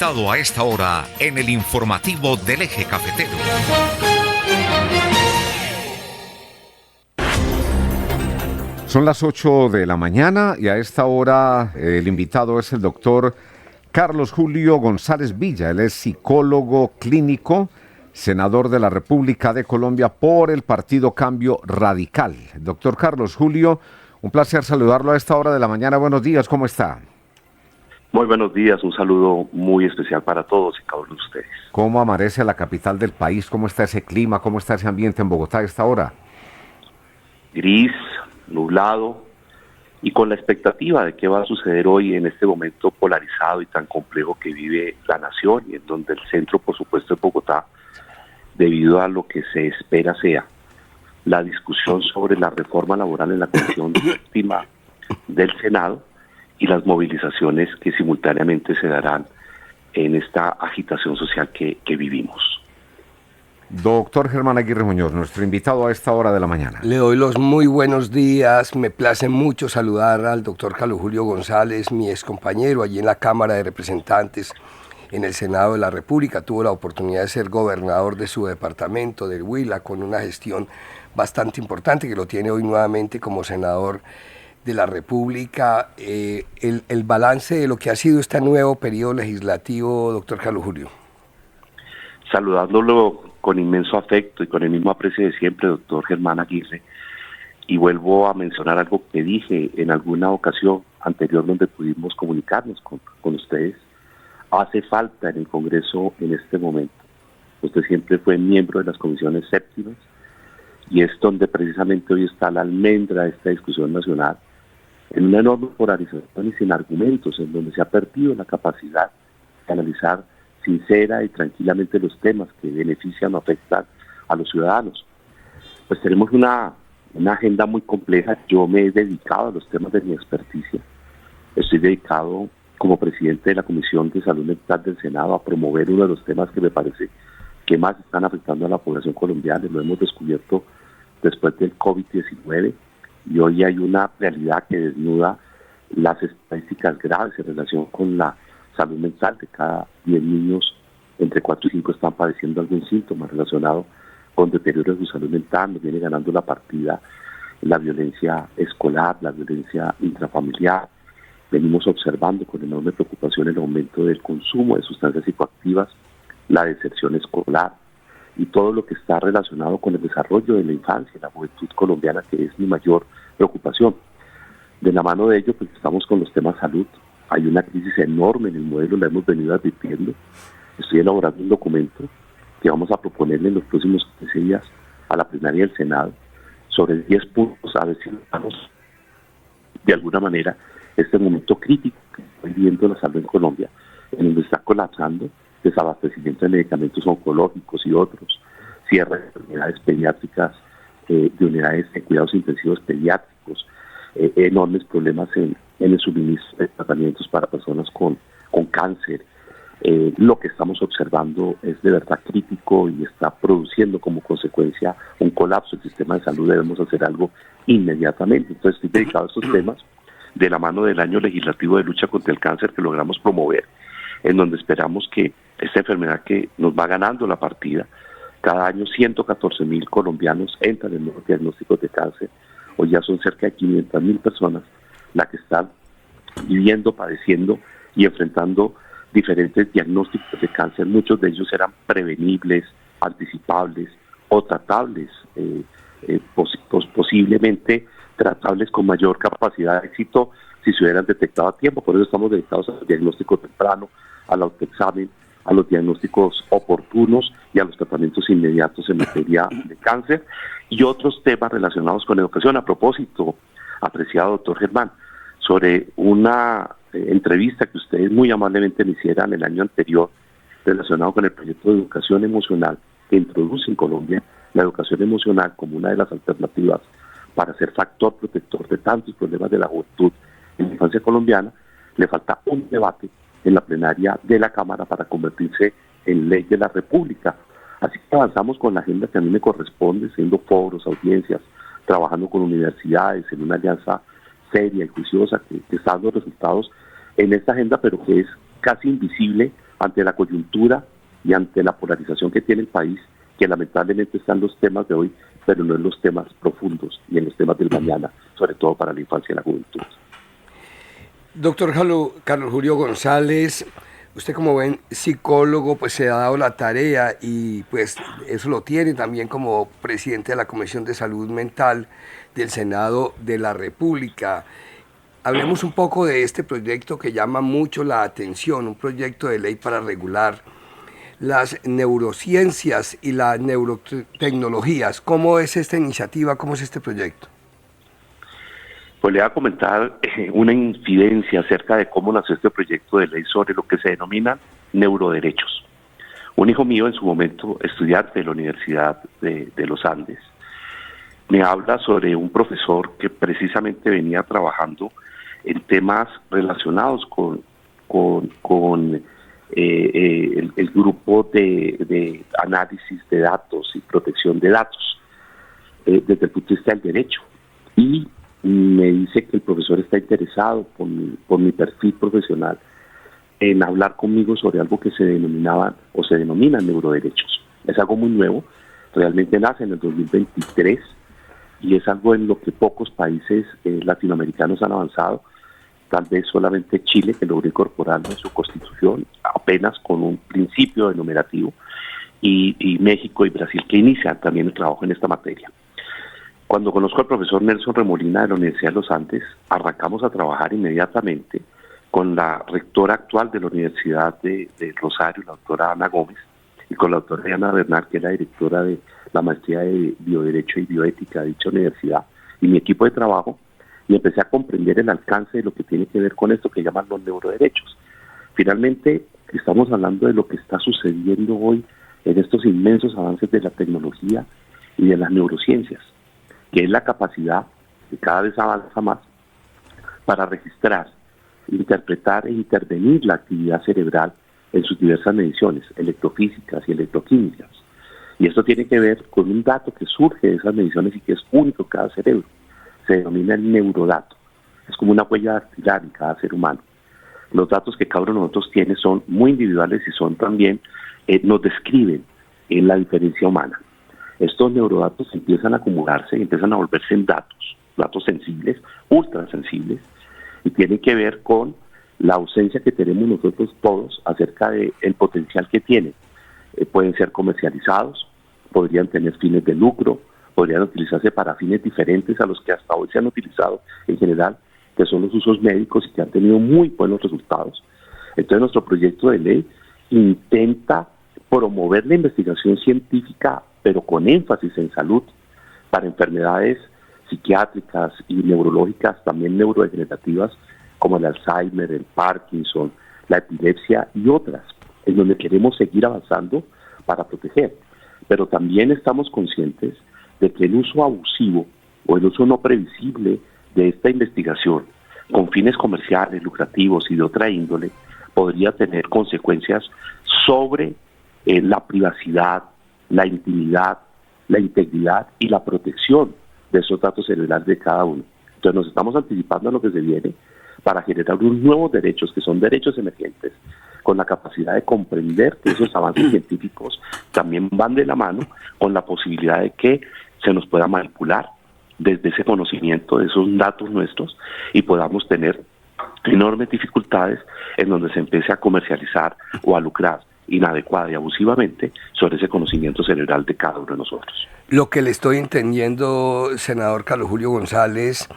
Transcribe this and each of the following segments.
invitado a esta hora en el informativo del Eje Cafetero. Son las 8 de la mañana y a esta hora el invitado es el doctor Carlos Julio González Villa. Él es psicólogo clínico, senador de la República de Colombia por el Partido Cambio Radical. Doctor Carlos Julio, un placer saludarlo a esta hora de la mañana. Buenos días, ¿cómo está? Muy buenos días, un saludo muy especial para todos y cada uno de ustedes. ¿Cómo amanece la capital del país? ¿Cómo está ese clima? ¿Cómo está ese ambiente en Bogotá a esta hora? Gris, nublado y con la expectativa de qué va a suceder hoy en este momento polarizado y tan complejo que vive la nación y en donde el centro, por supuesto, es Bogotá, debido a lo que se espera sea la discusión sobre la reforma laboral en la Comisión Séptima del Senado y las movilizaciones que simultáneamente se darán en esta agitación social que vivimos. Doctor Germán Aguirre Muñoz, nuestro invitado a esta hora de la mañana. Le doy los muy buenos días, me place mucho saludar al doctor Carlos Julio González, mi excompañero allí en la Cámara de Representantes, en el Senado de la República. Tuvo la oportunidad de ser gobernador de su departamento, del Huila, con una gestión bastante importante que lo tiene hoy nuevamente como senador de la República. El balance de lo que ha sido este nuevo periodo legislativo, doctor Carlos Julio. Saludándolo con inmenso afecto y con el mismo aprecio de siempre, doctor Germán Aguirre, y vuelvo a mencionar algo que dije en alguna ocasión anterior donde pudimos comunicarnos con ustedes. Hace falta en el Congreso en este momento. Usted siempre fue miembro de las comisiones séptimas y es donde precisamente hoy está la almendra de esta discusión nacional, en una enorme polarización y sin argumentos, en donde se ha perdido la capacidad de analizar sincera y tranquilamente los temas que benefician o afectan a los ciudadanos. Pues tenemos una agenda muy compleja. Yo me he dedicado a los temas de mi experticia. Estoy dedicado como presidente de la Comisión de Salud Mental del Senado a promover uno de los temas que me parece que más están afectando a la población colombiana. Lo hemos descubierto después del COVID-19 y hoy hay una realidad que desnuda las estadísticas graves en relación con la salud mental. De cada 10 niños, entre 4 y 5 están padeciendo algún síntoma relacionado con deterioro de su salud mental. Nos viene ganando la partida la violencia escolar, la violencia intrafamiliar. Venimos observando con enorme preocupación el aumento del consumo de sustancias psicoactivas, la deserción escolar y todo lo que está relacionado con el desarrollo de la infancia y la juventud colombiana, que es mi mayor preocupación. De la mano de ello, pues estamos con los temas salud. Hay una crisis enorme en el modelo, la hemos venido advirtiendo. Estoy elaborando un documento que vamos a proponerle en los próximos 15 días a la plenaria del Senado sobre 10 puntos, a ver si estamos de alguna manera este momento crítico que está viviendo la salud en Colombia, en donde está colapsando desabastecimiento de medicamentos oncológicos y otros, cierre de unidades pediátricas, de unidades de cuidados intensivos pediátricos, enormes problemas en el suministro de tratamientos para personas con cáncer. Lo que estamos observando es de verdad crítico y está produciendo como consecuencia un colapso del sistema de salud. Debemos hacer algo inmediatamente. Entonces estoy dedicado a estos temas de la mano del año legislativo de lucha contra el cáncer que logramos promover, en donde esperamos que esta enfermedad que nos va ganando la partida, cada año 114,000 colombianos entran en nuevos diagnósticos de cáncer. Hoy ya son cerca de 500,000 personas las que están viviendo, padeciendo y enfrentando diferentes diagnósticos de cáncer. Muchos de ellos eran prevenibles, anticipables o tratables, posiblemente tratables con mayor capacidad de éxito si se hubieran detectado a tiempo. Por eso estamos dedicados al diagnóstico temprano, al autoexamen, a los diagnósticos oportunos y a los tratamientos inmediatos en materia de cáncer y otros temas relacionados con educación. A propósito, apreciado doctor Germán, sobre una entrevista que ustedes muy amablemente me hicieron el año anterior relacionado con el proyecto de educación emocional que introduce en Colombia la educación emocional como una de las alternativas para ser factor protector de tantos problemas de la juventud en la infancia colombiana. Le falta un debate en la plenaria de la Cámara para convertirse en ley de la República. Así que avanzamos con la agenda que a mí me corresponde, siendo foros, audiencias, trabajando con universidades en una alianza seria y juiciosa que está dando resultados en esta agenda, pero que es casi invisible ante la coyuntura y ante la polarización que tiene el país, que lamentablemente están los temas de hoy, pero no en los temas profundos y en los temas del mañana, sobre todo para la infancia y la juventud. Doctor Carlos Julio González, usted como buen psicólogo pues se ha dado la tarea y pues eso lo tiene también como presidente de la Comisión de Salud Mental del Senado de la República. Hablemos un poco de este proyecto que llama mucho la atención, un proyecto de ley para regular las neurociencias y las neurotecnologías. ¿Cómo es esta iniciativa? ¿Cómo es este proyecto? Pues le voy a comentar una incidencia acerca de cómo nació este proyecto de ley sobre lo que se denomina neuroderechos. Un hijo mío en su momento, estudiante de la Universidad de los Andes, me habla sobre un profesor que precisamente venía trabajando en temas relacionados con el grupo de análisis de datos y protección de datos desde el punto de vista del derecho. Y me dice que el profesor está interesado por mi perfil profesional en hablar conmigo sobre algo que se denominaban o se denominan neuroderechos. Es algo muy nuevo, realmente nace en el 2023 y es algo en lo que pocos países latinoamericanos han avanzado. Tal vez solamente Chile, que logró incorporarlo en su constitución, apenas con un principio enumerativo, y México y Brasil, que inician también el trabajo en esta materia. Cuando conozco al profesor Nelson Remolina de la Universidad de los Andes, arrancamos a trabajar inmediatamente con la rectora actual de la Universidad de Rosario, la doctora Ana Gómez, y con la doctora Diana Bernal, que es la directora de la maestría de Bioderecho y Bioética de dicha universidad, y mi equipo de trabajo, y empecé a comprender el alcance de lo que tiene que ver con esto que llaman los neuroderechos. Finalmente, estamos hablando de lo que está sucediendo hoy en estos inmensos avances de la tecnología y de las neurociencias, que es la capacidad, que cada vez avanza más, para registrar, interpretar e intervenir la actividad cerebral en sus diversas mediciones, electrofísicas y electroquímicas. Y esto tiene que ver con un dato que surge de esas mediciones y que es único en cada cerebro. Se denomina el neurodato. Es como una huella dactilar en cada ser humano. Los datos que cada uno de nosotros tiene son muy individuales y son también, nos describen en la diferencia humana. Estos neurodatos empiezan a acumularse y empiezan a volverse en datos sensibles, ultrasensibles, y tienen que ver con la ausencia que tenemos nosotros todos acerca del potencial que tienen. Pueden ser comercializados, podrían tener fines de lucro, podrían utilizarse para fines diferentes a los que hasta hoy se han utilizado en general, que son los usos médicos y que han tenido muy buenos resultados. Entonces nuestro proyecto de ley intenta promover la investigación científica, pero con énfasis en salud, para enfermedades psiquiátricas y neurológicas, también neurodegenerativas, como el Alzheimer, el Parkinson, la epilepsia y otras, en donde queremos seguir avanzando para proteger. Pero también estamos conscientes de que el uso abusivo o el uso no previsible de esta investigación con fines comerciales, lucrativos y de otra índole podría tener consecuencias sobre la privacidad, la intimidad, la integridad y la protección de esos datos cerebrales de cada uno. Entonces nos estamos anticipando a lo que se viene para generar unos nuevos derechos que son derechos emergentes, con la capacidad de comprender que esos avances científicos también van de la mano con la posibilidad de que se nos pueda manipular desde ese conocimiento de esos datos nuestros y podamos tener enormes dificultades en donde se empiece a comercializar o a lucrar inadecuada y abusivamente sobre ese conocimiento cerebral de cada uno de nosotros. Lo que le estoy entendiendo, senador Carlos Julio González,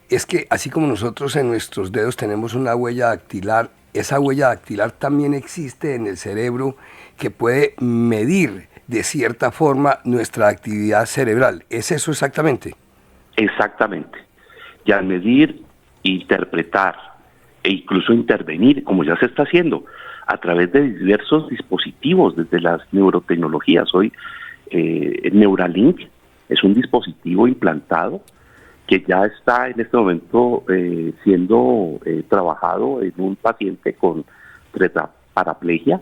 es que así como nosotros en nuestros dedos tenemos una huella dactilar, esa huella dactilar también existe en el cerebro que puede medir de cierta forma nuestra actividad cerebral. ¿Es eso exactamente? Exactamente. Y al medir, interpretar e incluso intervenir, como ya se está haciendo, a través de diversos dispositivos, desde las neurotecnologías. Hoy, Neuralink es un dispositivo implantado que ya está en este momento siendo trabajado en un paciente con tetraplegia,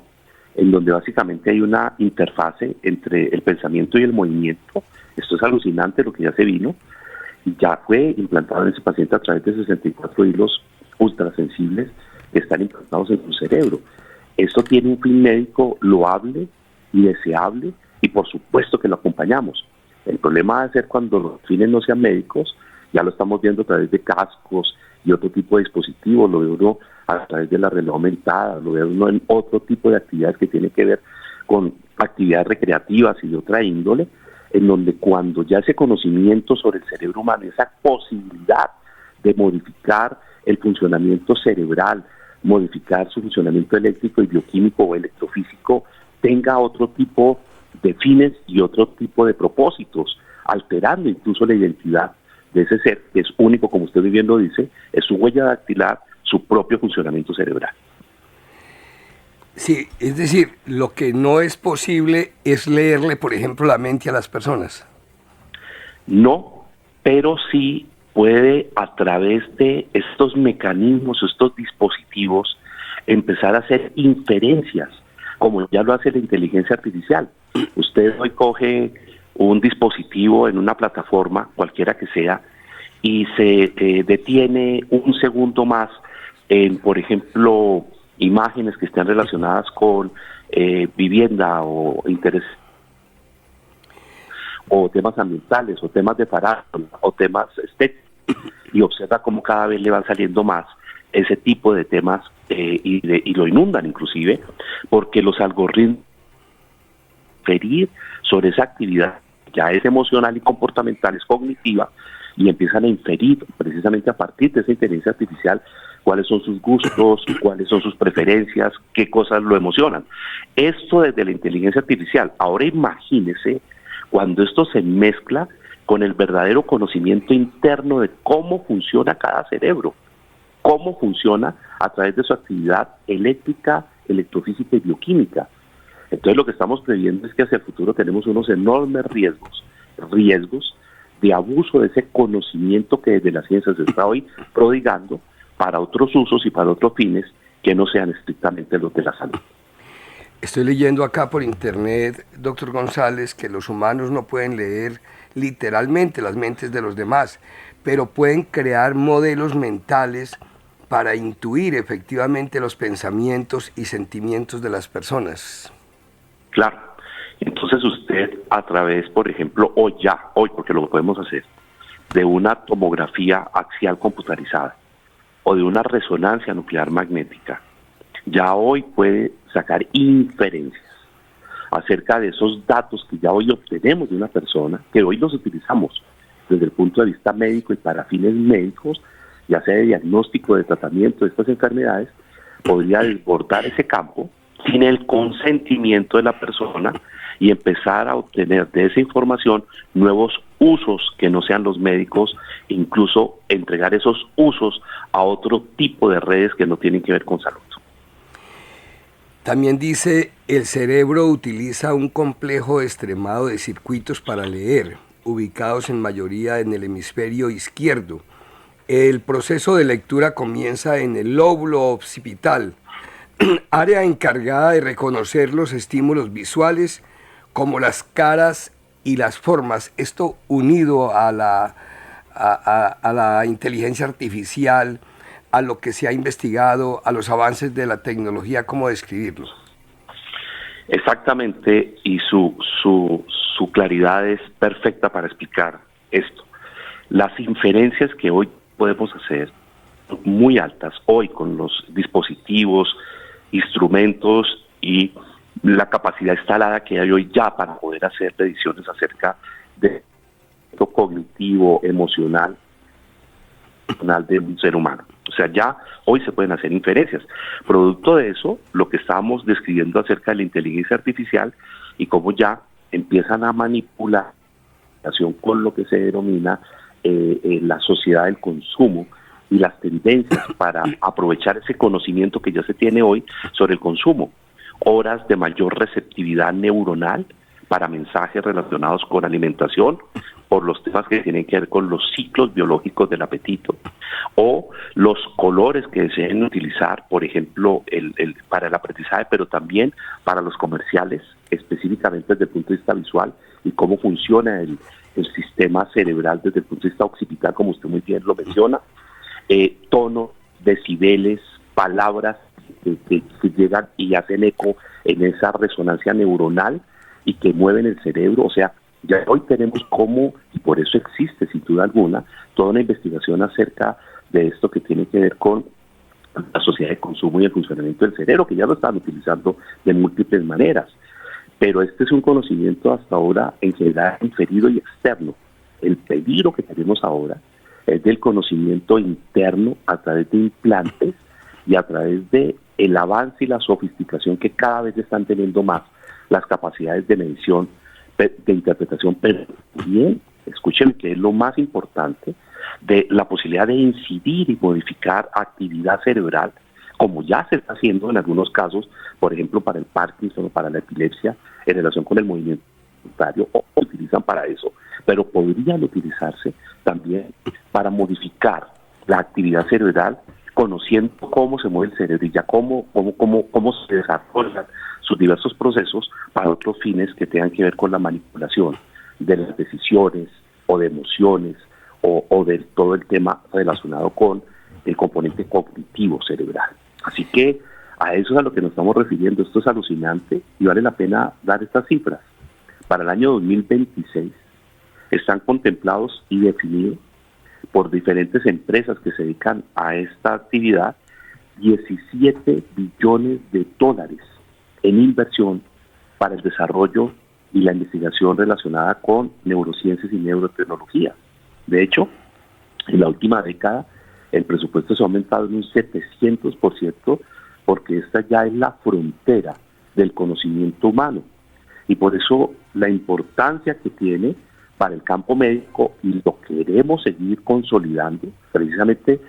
en donde básicamente hay una interfase entre el pensamiento y el movimiento. Esto es alucinante lo que ya se vino, y ya fue implantado en ese paciente a través de 64 hilos ultrasensibles que están implantados en su cerebro. Esto tiene un fin médico loable y deseable, y por supuesto que lo acompañamos. El problema va a ser cuando los fines no sean médicos. Ya lo estamos viendo a través de cascos y otro tipo de dispositivos, lo ve uno a través de la realidad aumentada, lo ve uno en otro tipo de actividades que tienen que ver con actividades recreativas y de otra índole, en donde cuando ya ese conocimiento sobre el cerebro humano, esa posibilidad de modificar el funcionamiento cerebral, modificar su funcionamiento eléctrico y bioquímico o electrofísico, tenga otro tipo de fines y otro tipo de propósitos, alterando incluso la identidad de ese ser, que es único, como usted bien lo dice, es su huella dactilar, su propio funcionamiento cerebral. Sí, es decir, lo que no es posible es leerle, por ejemplo, la mente a las personas. No, pero sí puede, a través de estos mecanismos, estos dispositivos, empezar a hacer inferencias, como ya lo hace la inteligencia artificial. Usted hoy coge un dispositivo en una plataforma, cualquiera que sea, y se detiene un segundo más en, por ejemplo, imágenes que estén relacionadas con vivienda o interés, o temas ambientales, o temas de farándula, o temas estéticos, y observa cómo cada vez le van saliendo más ese tipo de temas y lo inundan inclusive, porque los algoritmos inferir sobre esa actividad ya es emocional y comportamental, es cognitiva, y empiezan a inferir precisamente a partir de esa inteligencia artificial cuáles son sus gustos, cuáles son sus preferencias, qué cosas lo emocionan. Esto desde la inteligencia artificial. Ahora imagínese cuando esto se mezcla con el verdadero conocimiento interno de cómo funciona cada cerebro, cómo funciona a través de su actividad eléctrica, electrofísica y bioquímica. Entonces lo que estamos previendo es que hacia el futuro tenemos unos enormes riesgos de abuso de ese conocimiento que desde la ciencia se está hoy prodigando para otros usos y para otros fines que no sean estrictamente los de la salud. Estoy leyendo acá por internet, doctor González, que los humanos no pueden leer literalmente las mentes de los demás, pero pueden crear modelos mentales para intuir efectivamente los pensamientos y sentimientos de las personas. Claro. Entonces usted a través, por ejemplo, hoy, porque lo podemos hacer, de una tomografía axial computarizada o de una resonancia nuclear magnética, ya hoy puede sacar inferencias acerca de esos datos que ya hoy obtenemos de una persona, que hoy los utilizamos desde el punto de vista médico y para fines médicos, ya sea de diagnóstico, de tratamiento de estas enfermedades, podría desbordar ese campo sin el consentimiento de la persona y empezar a obtener de esa información nuevos usos que no sean los médicos, incluso entregar esos usos a otro tipo de redes que no tienen que ver con salud. También dice, el cerebro utiliza un complejo extremado de circuitos para leer, ubicados en mayoría en el hemisferio izquierdo. El proceso de lectura comienza en el lóbulo occipital, área encargada de reconocer los estímulos visuales como las caras y las formas. Esto unido a la inteligencia artificial, a lo que se ha investigado, a los avances de la tecnología, ¿cómo describirlo? Exactamente, y su claridad es perfecta para explicar esto. Las inferencias que hoy podemos hacer, muy altas, hoy con los dispositivos, instrumentos y la capacidad instalada que hay hoy ya para poder hacer predicciones acerca de lo cognitivo, emocional de un ser humano. O sea, ya hoy se pueden hacer inferencias. Producto de eso, lo que estábamos describiendo acerca de la inteligencia artificial y cómo ya empiezan a manipular con lo que se denomina la sociedad del consumo y las tendencias para aprovechar ese conocimiento que ya se tiene hoy sobre el consumo. Horas de mayor receptividad neuronal para mensajes relacionados con alimentación, por los temas que tienen que ver con los ciclos biológicos del apetito, o los colores que deseen utilizar, por ejemplo, para el aprendizaje, pero también para los comerciales, específicamente desde el punto de vista visual, y cómo funciona el sistema cerebral desde el punto de vista occipital, como usted muy bien lo menciona, tono, decibeles, palabras que llegan y hacen eco en esa resonancia neuronal y que mueven el cerebro. O sea, ya hoy tenemos cómo, y por eso existe sin duda alguna, toda una investigación acerca de esto que tiene que ver con la sociedad de consumo y el funcionamiento del cerebro, que ya lo están utilizando de múltiples maneras. Pero este es un conocimiento hasta ahora en general inferido y externo. El peligro que tenemos ahora es del conocimiento interno a través de implantes y a través de el avance y la sofisticación que cada vez están teniendo más las capacidades de medición, de interpretación, pero bien, escuchen que es lo más importante, de la posibilidad de incidir y modificar actividad cerebral, como ya se está haciendo en algunos casos, por ejemplo para el Parkinson o para la epilepsia, en relación con el movimiento voluntario, o utilizan para eso, pero podrían utilizarse también para modificar la actividad cerebral, conociendo cómo se mueve el cerebro y ya cómo se desarrollan sus diversos procesos para otros fines que tengan que ver con la manipulación de las decisiones o de emociones o de todo el tema relacionado con el componente cognitivo cerebral. Así que a eso es a lo que nos estamos refiriendo. Esto es alucinante y vale la pena dar estas cifras. Para el año 2026 están contemplados y definidos por diferentes empresas que se dedican a esta actividad 17 billones de dólares en inversión para el desarrollo y la investigación relacionada con neurociencias y neurotecnología. De hecho, en la última década el presupuesto se ha aumentado en un 700% porque esta ya es la frontera del conocimiento humano. Y por eso la importancia que tiene para el campo médico, y lo queremos seguir consolidando. Precisamente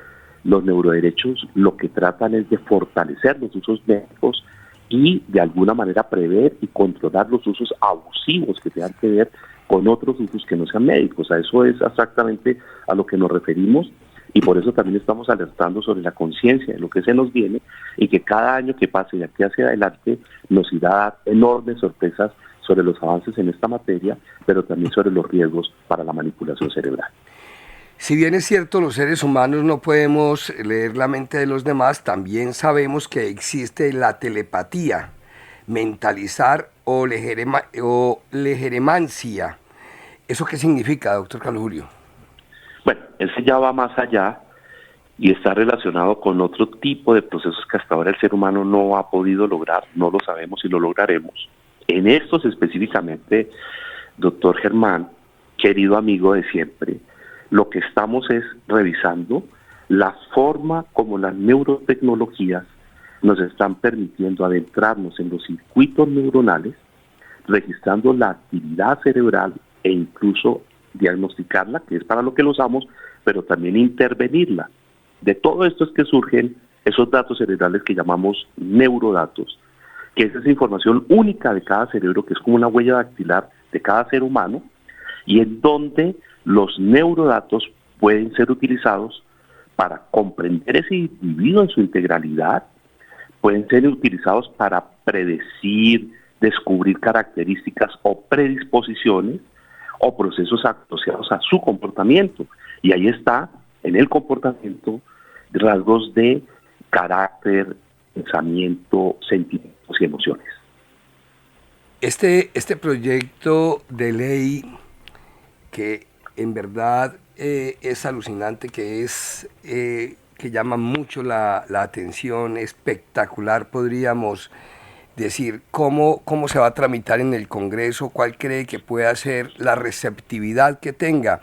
los neuroderechos lo que tratan es de fortalecer los usos médicos y de alguna manera prever y controlar los usos abusivos que tengan que ver con otros usos que no sean médicos. A eso es exactamente a lo que nos referimos, y por eso también estamos alertando sobre la conciencia de lo que se nos viene, y que cada año que pase de aquí hacia adelante nos irá a dar enormes sorpresas sobre los avances en esta materia, pero también sobre los riesgos para la manipulación cerebral. Si bien es cierto, los seres humanos no podemos leer la mente de los demás, también sabemos que existe la telepatía, mentalizar o legeremancia. ¿Eso qué significa, doctor Carlos Julio? Bueno, ese ya va más allá y está relacionado con otro tipo de procesos que hasta ahora el ser humano no ha podido lograr, no lo sabemos si lo lograremos. En estos específicamente, doctor Germán, querido amigo de siempre, lo que estamos es revisando la forma como las neurotecnologías nos están permitiendo adentrarnos en los circuitos neuronales, registrando la actividad cerebral e incluso diagnosticarla, que es para lo que lo usamos, pero también intervenirla. De todo esto es que surgen esos datos cerebrales que llamamos neurodatos, que es esa información única de cada cerebro, que es como una huella dactilar de cada ser humano, y en donde los neurodatos pueden ser utilizados para comprender ese individuo en su integralidad, pueden ser utilizados para predecir, descubrir características o predisposiciones o procesos asociados a su comportamiento. Y ahí está, en el comportamiento, rasgos de carácter, pensamiento, sentimientos y emociones. Este proyecto de ley, que en verdad es alucinante, que llama mucho la atención, espectacular, podríamos decir, ¿cómo se va a tramitar en el Congreso? ¿Cuál cree que pueda ser la receptividad que tenga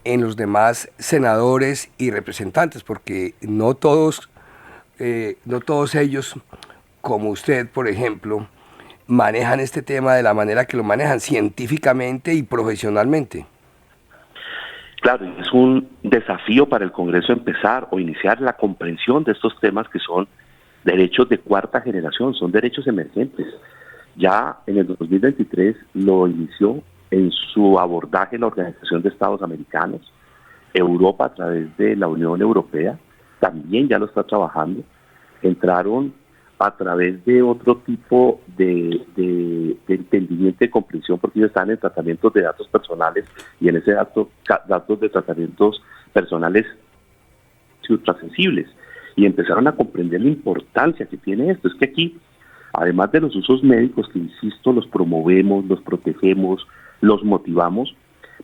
en los demás senadores y representantes? Porque no todos ellos, como usted, por ejemplo, manejan este tema de la manera que lo manejan, científicamente y profesionalmente. Claro, es un desafío para el Congreso empezar o iniciar la comprensión de estos temas que son derechos de cuarta generación, son derechos emergentes. Ya en el 2023 lo inició en su abordaje la Organización de Estados Americanos. Europa, a través de la Unión Europea, también ya lo está trabajando. Entraron a través de otro tipo de entendimiento y comprensión, porque ellos están en tratamientos de datos personales, y en ese datos de tratamientos personales ultrasensibles. y empezaron a comprender la importancia que tiene esto. Es que aquí, además de los usos médicos, que insisto, los promovemos, los protegemos, los motivamos,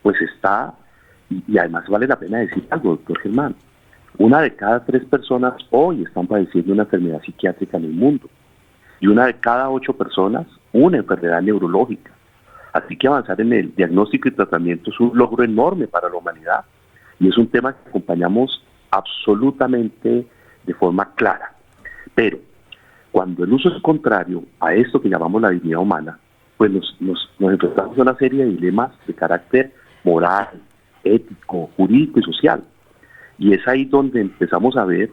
pues está, y además vale la pena decir algo, doctor Germán, 1 de cada 3 personas hoy están padeciendo una enfermedad psiquiátrica en el mundo, y 1 de cada 8 personas una enfermedad neurológica. Así que avanzar en el diagnóstico y tratamiento es un logro enorme para la humanidad, y es un tema que acompañamos absolutamente de forma clara. Pero cuando el uso es contrario a esto que llamamos la dignidad humana, pues nos enfrentamos a una serie de dilemas de carácter moral, ético, jurídico y social. Y es ahí donde empezamos a ver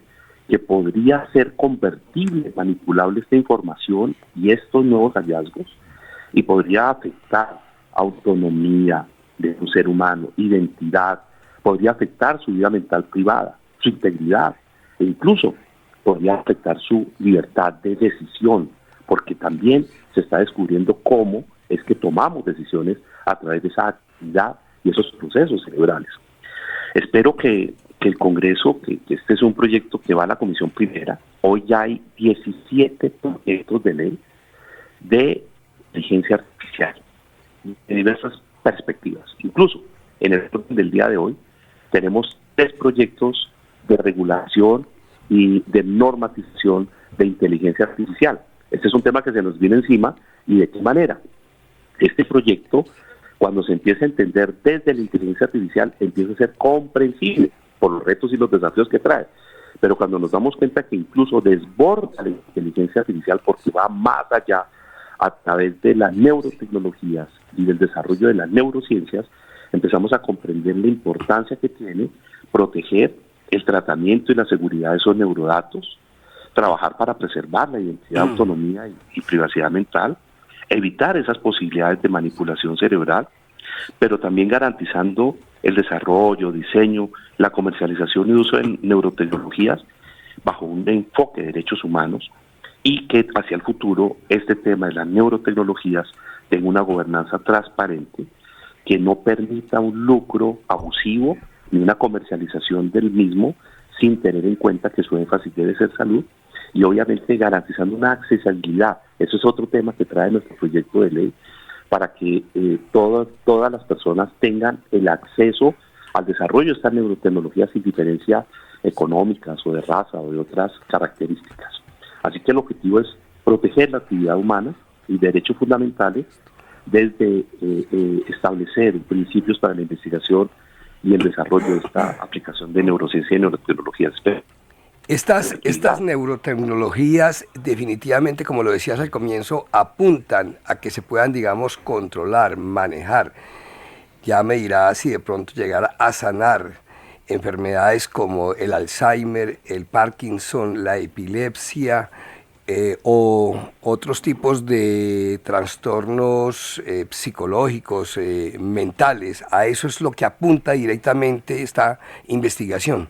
que podría ser convertible, manipulable esta información y estos nuevos hallazgos, y podría afectar autonomía de un ser humano, identidad, podría afectar su vida mental privada, su integridad, e incluso podría afectar su libertad de decisión, porque también se está descubriendo cómo es que tomamos decisiones a través de esa actividad y esos procesos cerebrales. Espero que el Congreso, que este es un proyecto que va a la Comisión Primera, hoy ya hay 17 proyectos de ley de inteligencia artificial en diversas perspectivas. Incluso en el orden del día de hoy tenemos 3 proyectos de regulación y de normatización de inteligencia artificial. Este es un tema que se nos viene encima, y de qué manera. Este proyecto, cuando se empieza a entender desde la inteligencia artificial, empieza a ser comprensible por los retos y los desafíos que trae. Pero cuando nos damos cuenta que incluso desborda la inteligencia artificial porque va más allá a través de las neurotecnologías y del desarrollo de las neurociencias, empezamos a comprender la importancia que tiene proteger el tratamiento y la seguridad de esos neurodatos, trabajar para preservar la identidad, autonomía y privacidad mental, evitar esas posibilidades de manipulación cerebral, pero también garantizando el desarrollo, diseño, la comercialización y uso de neurotecnologías bajo un enfoque de derechos humanos, y que hacia el futuro este tema de las neurotecnologías tenga una gobernanza transparente que no permita un lucro abusivo ni una comercialización del mismo, sin tener en cuenta que su énfasis debe ser salud, y obviamente garantizando una accesibilidad. Eso es otro tema que trae nuestro proyecto de ley, para que todas las personas tengan el acceso al desarrollo de estas neurotecnologías sin diferencia económicas o de raza o de otras características. Así que el objetivo es proteger la actividad humana y derechos fundamentales desde establecer principios para la investigación y el desarrollo de esta aplicación de neurociencia y neurotecnologías. Estas neurotecnologías definitivamente, como lo decías al comienzo, apuntan a que se puedan, digamos, controlar, manejar. Ya me dirás si de pronto llegar a sanar enfermedades como el Alzheimer, el Parkinson, la epilepsia o otros tipos de trastornos psicológicos, mentales. A eso es lo que apunta directamente esta investigación.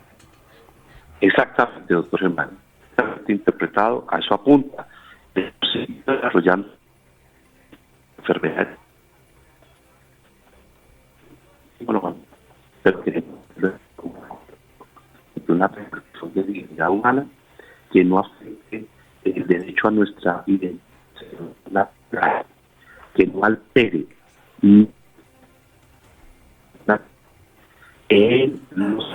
Exactamente, doctor Germán. Exactamente interpretado, a eso apunta. Seguir desarrollando enfermedades. Bueno, pero queremos una repercusión de dignidad humana que no afecte el derecho a nuestra identidad, que no altere en los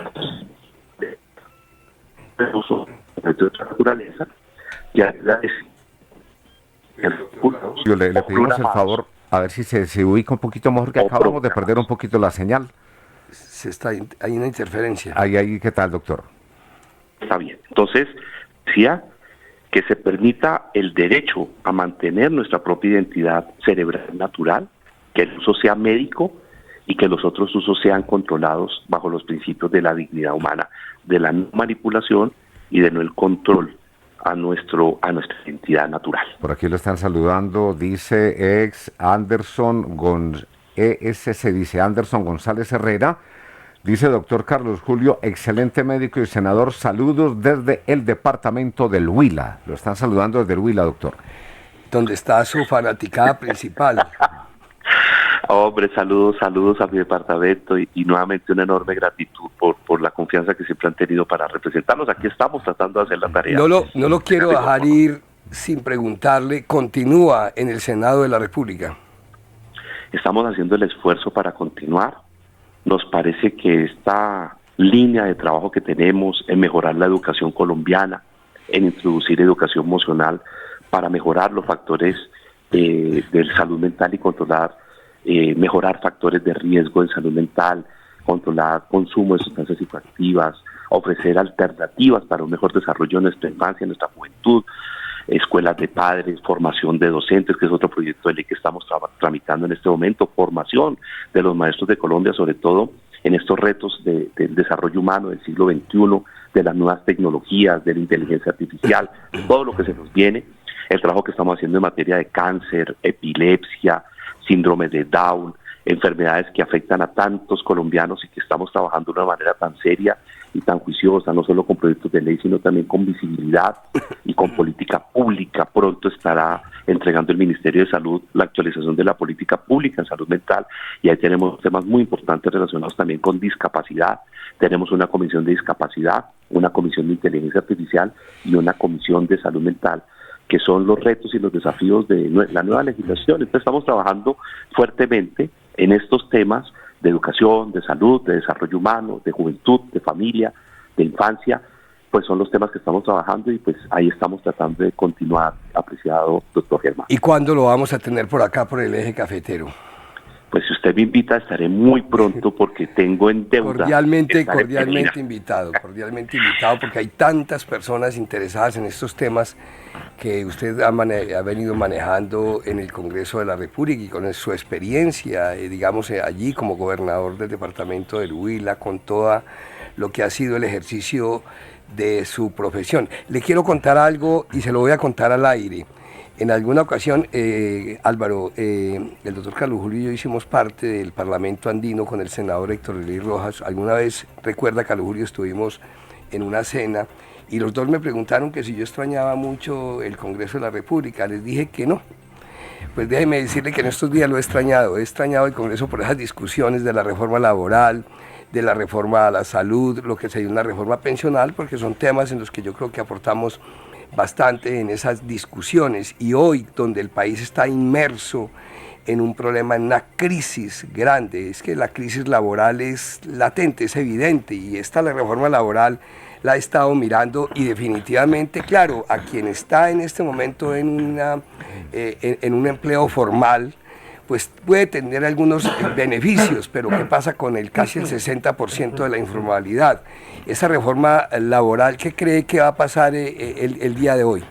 de otra naturaleza, que ayuda a decir le pedimos el favor, a ver si se ubica un poquito mejor, que acabamos de perder un poquito la señal. Hay una interferencia. Ahí, ¿qué tal, doctor? Está bien. Entonces, decía que se permita el derecho a mantener nuestra propia identidad cerebral natural, que el uso sea médico y que los otros usos sean controlados bajo los principios de la dignidad humana, de la no manipulación y de no el control a nuestra identidad natural. Por aquí lo están saludando, dice Anderson González Herrera. Dice doctor Carlos Julio, excelente médico y senador, saludos desde el departamento del Huila. Lo están saludando desde el Huila, doctor. Donde está su fanaticada principal. Hombre, saludos a mi departamento y nuevamente una enorme gratitud por la confianza que siempre han tenido para representarnos. Aquí estamos tratando de hacer la tarea. No lo quiero dejar ir sin preguntarle, ¿continúa en el Senado de la República? Estamos haciendo el esfuerzo para continuar. Nos parece que esta línea de trabajo que tenemos en mejorar la educación colombiana, en introducir educación emocional para mejorar los factores de salud mental y controlar, mejorar factores de riesgo en salud mental, controlar consumo de sustancias psicoactivas, ofrecer alternativas para un mejor desarrollo de nuestra infancia, en nuestra juventud, escuelas de padres, formación de docentes, que es otro proyecto de ley que estamos tramitando en este momento, formación de los maestros de Colombia, sobre todo en estos retos del desarrollo humano del siglo XXI, de las nuevas tecnologías, de la inteligencia artificial, todo lo que se nos viene, el trabajo que estamos haciendo en materia de cáncer, epilepsia, síndrome de Down, enfermedades que afectan a tantos colombianos y que estamos trabajando de una manera tan seria y tan juiciosa, no solo con proyectos de ley, sino también con visibilidad y con política pública. Pronto estará entregando el Ministerio de Salud la actualización de la política pública en salud mental, y ahí tenemos temas muy importantes relacionados también con discapacidad. Tenemos una comisión de discapacidad, una comisión de inteligencia artificial y una comisión de salud mental, que son los retos y los desafíos de la nueva legislación. Entonces estamos trabajando fuertemente en estos temas de educación, de salud, de desarrollo humano, de juventud, de familia, de infancia, pues son los temas que estamos trabajando y pues ahí estamos tratando de continuar, apreciado doctor Germán. ¿Y cuándo lo vamos a tener por acá, por el eje cafetero? Pues si usted me invita, estaré muy pronto porque tengo en deuda. Cordialmente invitado, porque hay tantas personas interesadas en estos temas que usted ha venido manejando en el Congreso de la República y con su experiencia, digamos, allí como gobernador del departamento del Huila, con todo lo que ha sido el ejercicio de su profesión. Le quiero contar algo y se lo voy a contar al aire. En alguna ocasión, Álvaro, el doctor Carlos Julio y yo hicimos parte del Parlamento Andino con el senador Héctor Elí Rojas. Alguna vez, recuerda, Carlos Julio, estuvimos en una cena y los dos me preguntaron que si yo extrañaba mucho el Congreso de la República. Les dije que no. Pues déjeme decirle que en estos días lo he extrañado el Congreso por esas discusiones de la reforma laboral, de la reforma a la salud, lo que sería una reforma pensional, porque son temas en los que yo creo que aportamos bastante en esas discusiones. Y hoy, donde el país está inmerso en un problema, en una crisis grande, es que la crisis laboral es latente, es evidente, y la reforma laboral la he estado mirando y definitivamente, claro, a quien está en este momento en un empleo formal, pues puede tener algunos beneficios, pero ¿qué pasa con casi el 60% de la informalidad? Esa reforma laboral, ¿qué cree que va a pasar el día de hoy?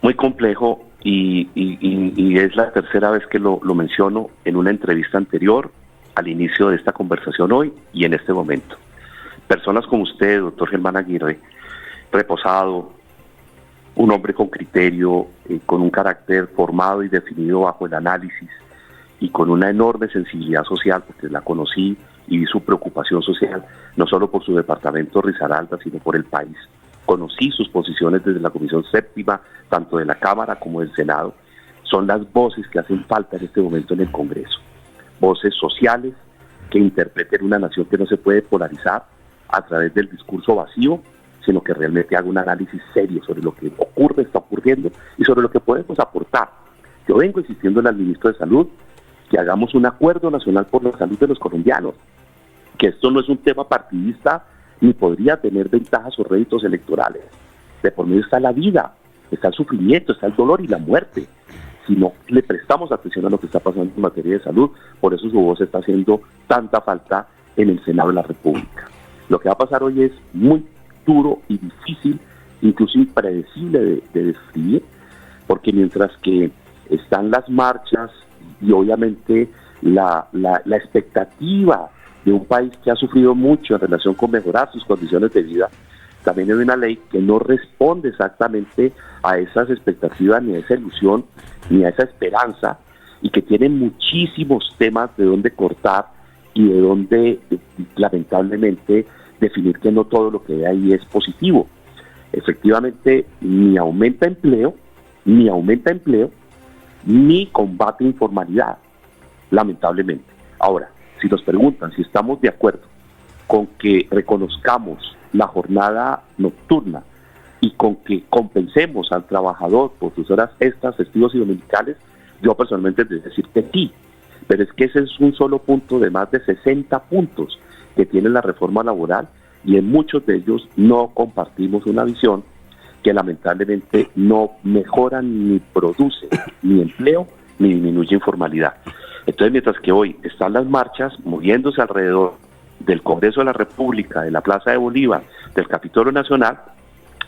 Muy complejo y es la tercera vez que lo menciono en una entrevista anterior, al inicio de esta conversación hoy y en este momento. Personas como usted, doctor Germán Aguirre, reposado, un hombre con criterio, con un carácter formado y definido bajo el análisis y con una enorme sensibilidad social, porque la conocí y vi su preocupación social, no solo por su departamento Risaralda, sino por el país. Conocí sus posiciones desde la Comisión Séptima, tanto de la Cámara como del Senado. Son las voces que hacen falta en este momento en el Congreso. Voces sociales que interpreten una nación que no se puede polarizar a través del discurso vacío, sino que realmente haga un análisis serio sobre lo que ocurre, está ocurriendo y sobre lo que podemos aportar. Yo vengo insistiendo al ministro de Salud que hagamos un acuerdo nacional por la salud de los colombianos, que esto no es un tema partidista ni podría tener ventajas o réditos electorales. De por medio está la vida, está el sufrimiento, está el dolor y la muerte. Si no le prestamos atención a lo que está pasando en materia de salud, por eso su voz está haciendo tanta falta en el Senado de la República. Lo que va a pasar hoy es muy duro y difícil, incluso impredecible de describir, porque mientras que están las marchas y obviamente la expectativa de un país que ha sufrido mucho en relación con mejorar sus condiciones de vida, también hay una ley que no responde exactamente a esas expectativas, ni a esa ilusión, ni a esa esperanza, y que tiene muchísimos temas de dónde cortar y de dónde, lamentablemente, definir que no todo lo que hay ahí es positivo. Efectivamente, ni aumenta empleo, ni combate informalidad. lamentablemente. Ahora, si nos preguntan si estamos de acuerdo con que reconozcamos la jornada nocturna y con que compensemos al trabajador por sus horas extras, festivos y dominicales, yo personalmente debo decir que sí, pero es que ese es un solo punto de más de 60 puntos que tiene la reforma laboral, y en muchos de ellos no compartimos una visión que lamentablemente no mejora ni produce ni empleo ni disminuye informalidad. Entonces, mientras que hoy están las marchas moviéndose alrededor del Congreso de la República, de la Plaza de Bolívar, del Capitolio Nacional,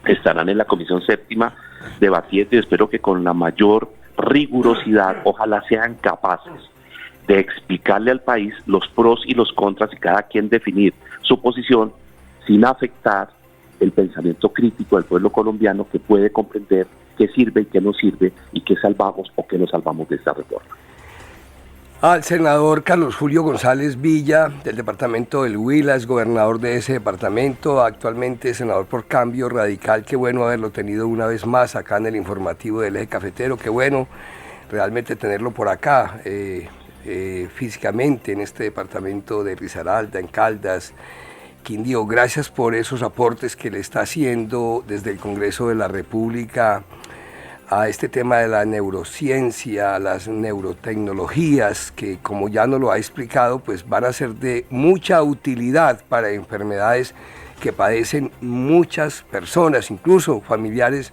estarán en la Comisión Séptima debatiendo, y espero que con la mayor rigurosidad, ojalá sean capaces de explicarle al país los pros y los contras y cada quien definir su posición sin afectar el pensamiento crítico del pueblo colombiano, que puede comprender qué sirve y qué no sirve, y qué salvamos o qué no salvamos de esta reforma. Al senador Carlos Julio González Villa, del departamento del Huila, es gobernador de ese departamento, actualmente senador por Cambio Radical. Qué bueno haberlo tenido una vez más acá en el informativo del Eje Cafetero, qué bueno realmente tenerlo por acá, físicamente en este departamento de Risaralda, en Caldas, Quindío. Gracias por esos aportes que le está haciendo desde el Congreso de la República a este tema de la neurociencia, las neurotecnologías, que como ya nos lo ha explicado, pues van a ser de mucha utilidad para enfermedades que padecen muchas personas, incluso familiares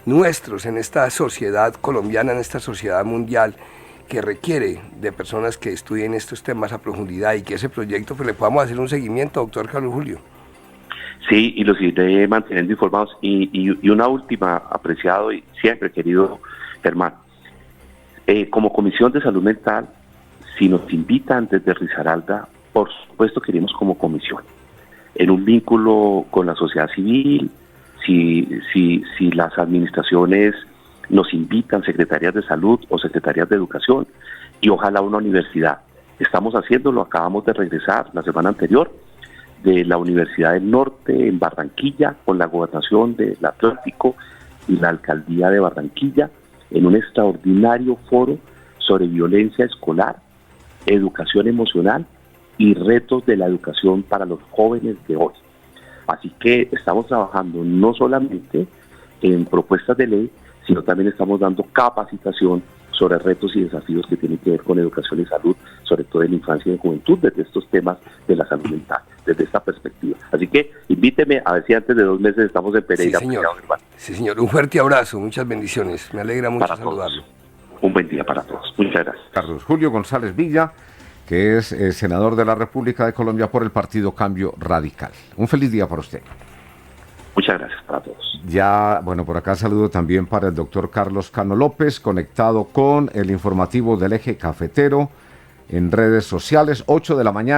nuestros, en esta sociedad colombiana, en esta sociedad mundial, que requiere de personas que estudien estos temas a profundidad, y que ese proyecto pues le podamos hacer un seguimiento, doctor Carlos Julio. Sí, y los iré manteniendo informados. Y una última, apreciado y siempre querido Germán, como Comisión de Salud Mental, si nos invitan desde Risaralda, por supuesto que iremos como comisión, en un vínculo con la sociedad civil, si las administraciones nos invitan, secretarías de salud o secretarías de educación, y ojalá una universidad. Estamos haciéndolo, acabamos de regresar la semana anterior de la Universidad del Norte en Barranquilla, con la gobernación del Atlántico y la alcaldía de Barranquilla, en un extraordinario foro sobre violencia escolar, educación emocional y retos de la educación para los jóvenes de hoy. Así que estamos trabajando no solamente en propuestas de ley, sino también estamos dando capacitación sobre retos y desafíos que tienen que ver con educación y salud, sobre todo en la infancia y en juventud, desde estos temas de la salud mental, desde esta perspectiva. Así que invíteme a ver si antes de 2 meses estamos en Pereira. Sí, señor. Sí, señor. Un fuerte abrazo, muchas bendiciones. Me alegra mucho para saludarlo. Todos. Un buen día para todos. Muchas gracias. Carlos Julio González Villa, que es senador de la República de Colombia por el partido Cambio Radical. Un feliz día para usted. Muchas gracias para todos. Ya, bueno, por acá saludo también para el doctor Carlos Cano López, conectado con el informativo del Eje Cafetero en redes sociales, 8 de la mañana.